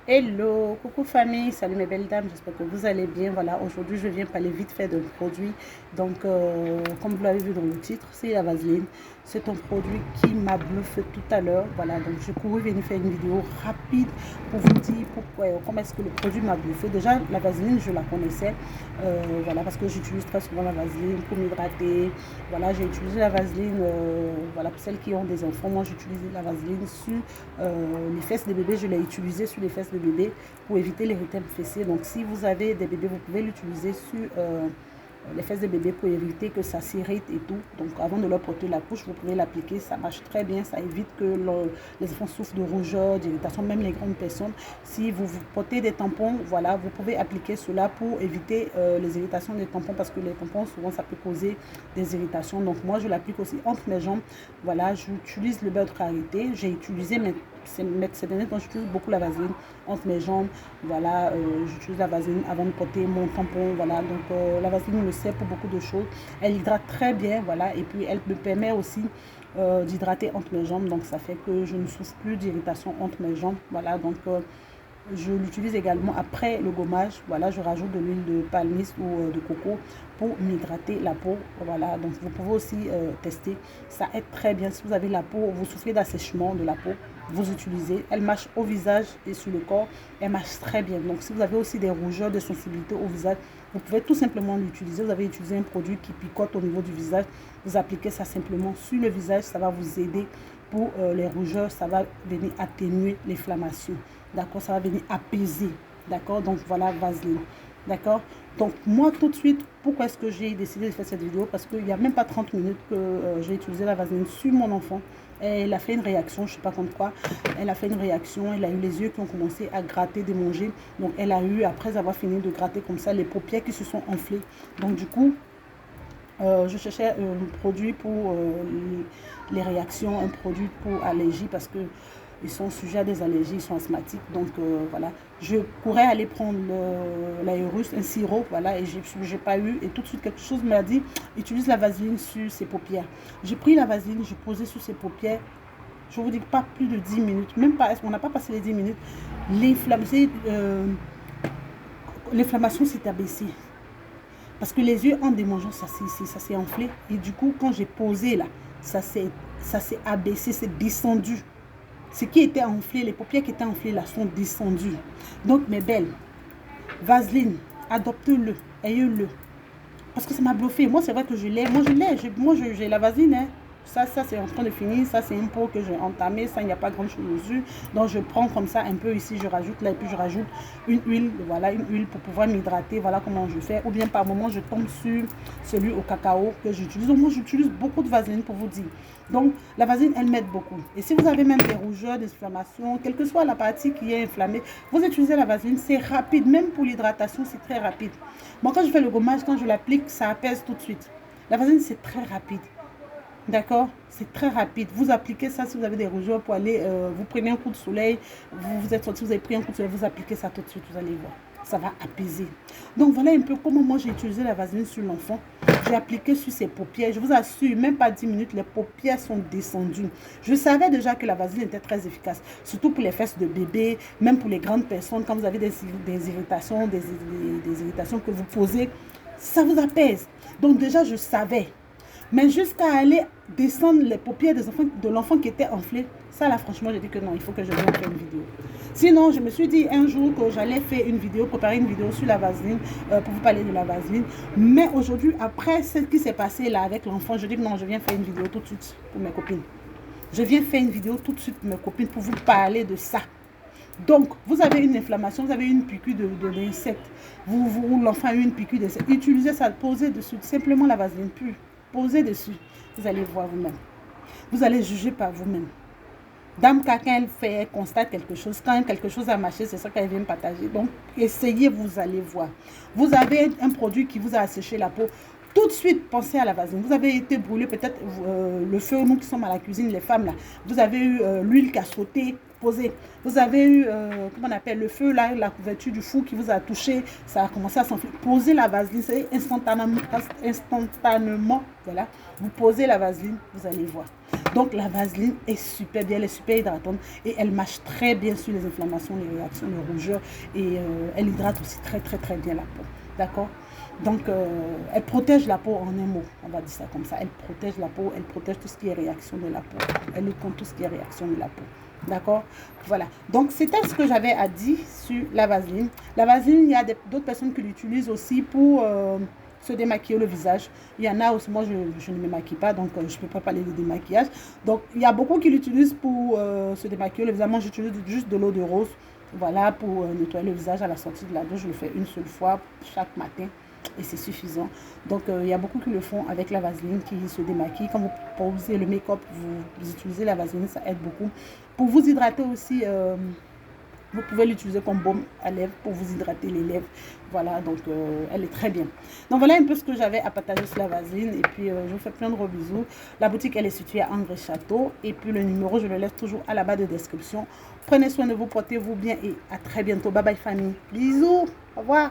Hello, coucou famille, salut mes belles dames, j'espère que vous allez bien. Voilà, aujourd'hui je viens parler vite fait d'un produit. Donc, comme vous l'avez vu dans le titre, c'est la vaseline. C'est un produit qui m'a bluffé tout à l'heure. Voilà, donc je cours venir faire une vidéo rapide pour vous dire pourquoi, comment est-ce que le produit m'a bluffé. Déjà, la vaseline, je la connaissais. Voilà, parce que j'utilise très souvent la vaseline pour m'hydrater. Voilà, j'ai utilisé la vaseline, voilà, pour celles qui ont des enfants. Moi, j'utilise la vaseline sur les fesses des bébés. Je l'ai utilisé sur les fesses de bébé pour éviter l'érythème fessier. Donc, si vous avez des bébés, vous pouvez l'utiliser sur les fesses de bébé pour éviter que ça s'irrite et tout. Donc, avant de leur porter la couche, vous pouvez l'appliquer. Ça marche très bien. Ça évite que les enfants souffrent de rougeur, d'irritation, même les grandes personnes. Si vous portez des tampons, voilà, vous pouvez appliquer cela pour éviter les irritations des tampons parce que les tampons, souvent, ça peut causer des irritations. Donc, moi, je l'applique aussi entre mes jambes. Voilà, j'utilise le beurre de karité. J'ai utilisé, mais ces derniers temps, j'utilise beaucoup la vaseline entre mes jambes. Voilà, j'utilise la vaseline avant de porter mon tampon. Voilà, donc la vaseline me sert pour beaucoup de choses. Elle hydrate très bien, voilà, et puis elle me permet aussi d'hydrater entre mes jambes. Donc ça fait que je ne souffre plus d'irritation entre mes jambes. Voilà, donc je l'utilise également après le gommage. Voilà, je rajoute de l'huile de palmiste ou de coco pour m'hydrater la peau. Voilà, donc vous pouvez aussi tester. Ça aide très bien. Si vous avez la peau, vous souffrez d'assèchement de la peau, vous utilisez. Elle marche au visage et sur le corps. Elle marche très bien. Donc si vous avez aussi des rougeurs, des sensibilités au visage, vous pouvez tout simplement l'utiliser. Vous avez utilisé un produit qui picote au niveau du visage. Vous appliquez ça simplement sur le visage. Ça va vous aider pour les rougeurs. Ça va venir atténuer l'inflammation. D'accord, ça va venir apaiser. D'accord, donc voilà, vaseline. D'accord, donc moi tout de suite, pourquoi est-ce que j'ai décidé de faire cette vidéo? Parce qu'il n'y a même pas 30 minutes que j'ai utilisé la vaseline sur mon enfant. Elle a fait une réaction, je ne sais pas contre quoi. Elle a fait une réaction, elle a eu les yeux qui ont commencé à gratter, démanger. Donc elle a eu, après avoir fini de gratter comme ça, les paupières qui se sont enflées. Donc du coup, je cherchais un produit pour les réactions, un produit pour allergies parce que ils sont sujets à des allergies, ils sont asthmatiques. Donc voilà, je pourrais aller prendre l'aérus, un sirop, voilà, et j'ai pas eu. Et tout de suite, quelque chose m'a dit, utilise la vaseline sur ses paupières. J'ai pris la vaseline, j'ai posé sur ses paupières. Je vous dis pas plus de 10 minutes, même pas, on n'a pas passé les 10 minutes. L'inflammation s'est abaissée. Parce que les yeux, en démangeant, ça s'est enflé. Et du coup, quand j'ai posé là, ça s'est abaissé, c'est descendu. Ce qui était enflé, les paupières qui étaient enflées là sont descendues. Donc, mes belles, vaseline, adoptez-le, ayez-le. Parce que ça m'a bluffé. Moi, c'est vrai que je l'ai. Moi, j'ai la vaseline. Hein. Ça c'est en train de finir. Ça, c'est une peau que j'ai entamée. Ça, il n'y a pas grand-chose dessus. Donc, je prends comme ça un peu ici. Je rajoute là. Et puis, je rajoute une huile. Voilà, une huile pour pouvoir m'hydrater. Voilà comment je fais. Ou bien, par moment, je tombe sur celui au cacao que j'utilise. Donc, moi, j'utilise beaucoup de vaseline pour vous dire. Donc, la vaseline, elle m'aide beaucoup. Et si vous avez même des rougeurs, des inflammations, quelle que soit la partie qui est inflammée, vous utilisez la vaseline. C'est rapide. Même pour l'hydratation, c'est très rapide. Moi, quand je fais le gommage, quand je l'applique, ça apaise tout de suite. La vaseline, c'est très rapide. D'accord? C'est très rapide. Vous appliquez ça si vous avez des rougeurs pour aller, vous prenez un coup de soleil, vous êtes sorti, vous avez pris un coup de soleil, vous appliquez ça tout de suite, vous allez voir. Ça va apaiser. Donc, voilà un peu comment moi j'ai utilisé la vaseline sur l'enfant. J'ai appliqué sur ses paupières. Je vous assure, même pas 10 minutes, les paupières sont descendues. Je savais déjà que la vaseline était très efficace, surtout pour les fesses de bébé, même pour les grandes personnes, quand vous avez des irritations, des irritations que vous posez, ça vous apaise. Donc déjà, je savais. Mais jusqu'à aller descendre les paupières de l'enfant qui était enflé, ça là franchement j'ai dit que non, il faut que je vienne faire une vidéo. Sinon, je me suis dit un jour que j'allais faire une vidéo, préparer une vidéo sur la vaseline, pour vous parler de la vaseline. Mais aujourd'hui, après ce qui s'est passé là avec l'enfant, je dis que non, je viens faire une vidéo tout de suite pour mes copines. Je viens faire une vidéo tout de suite pour mes copines pour vous parler de ça. Donc, vous avez une inflammation, vous avez une piqûre d'insecte, l'enfant a eu une piqûre d'insecte, utilisez ça, posez dessus, simplement la vaseline pure, posez dessus, vous allez voir vous-même. Vous allez juger par vous-même. Dame, quand elle fait, elle constate quelque chose, quand quelque chose a marché, c'est ça qu'elle vient partager. Donc, essayez, vous allez voir. Vous avez un produit qui vous a asséché la peau. Tout de suite, pensez à la vaseline. Vous avez été brûlé, peut-être le feu, nous qui sommes à la cuisine, les femmes là. Vous avez eu l'huile qui a sauté, posé. Vous avez eu, comment on appelle, le feu là, la couverture du four qui vous a touché. Ça a commencé à s'enfler. Posez la vaseline, c'est instantanément, voilà. Vous posez la vaseline, vous allez voir. Donc la vaseline est super bien, elle est super hydratante et elle marche très bien sur les inflammations, les réactions, les rougeurs et elle hydrate aussi très bien la peau. D'accord? Donc elle protège la peau en un mot, on va dire ça comme ça. Elle protège la peau, elle protège tout ce qui est réaction de la peau. Elle lutte contre tout ce qui est réaction de la peau. D'accord? Voilà. Donc c'était ce que j'avais à dire sur la vaseline. La vaseline, il y a d'autres personnes qui l'utilisent aussi pour se démaquiller le visage. Il y en a aussi, moi je ne me maquille pas, donc je ne peux pas parler de démaquillage. Donc il y a beaucoup qui l'utilisent pour se démaquiller le visage. Moi j'utilise juste de l'eau de rose, voilà, pour nettoyer le visage à la sortie de la douche. Je le fais une seule fois chaque matin et c'est suffisant. Donc il y a beaucoup qui le font avec la vaseline, qui se démaquillent. Quand vous posez le make-up, vous utilisez la vaseline, ça aide beaucoup. Pour vous hydrater aussi, vous pouvez l'utiliser comme baume à lèvres pour vous hydrater les lèvres. Voilà, donc elle est très bien. Donc voilà un peu ce que j'avais à partager sur la vaseline. Et puis je vous fais plein de gros bisous. La boutique, elle est située à André Château. Et puis le numéro, je le laisse toujours à la barre de description. Prenez soin de vous, portez-vous bien et à très bientôt. Bye bye famille. Bisous. Au revoir.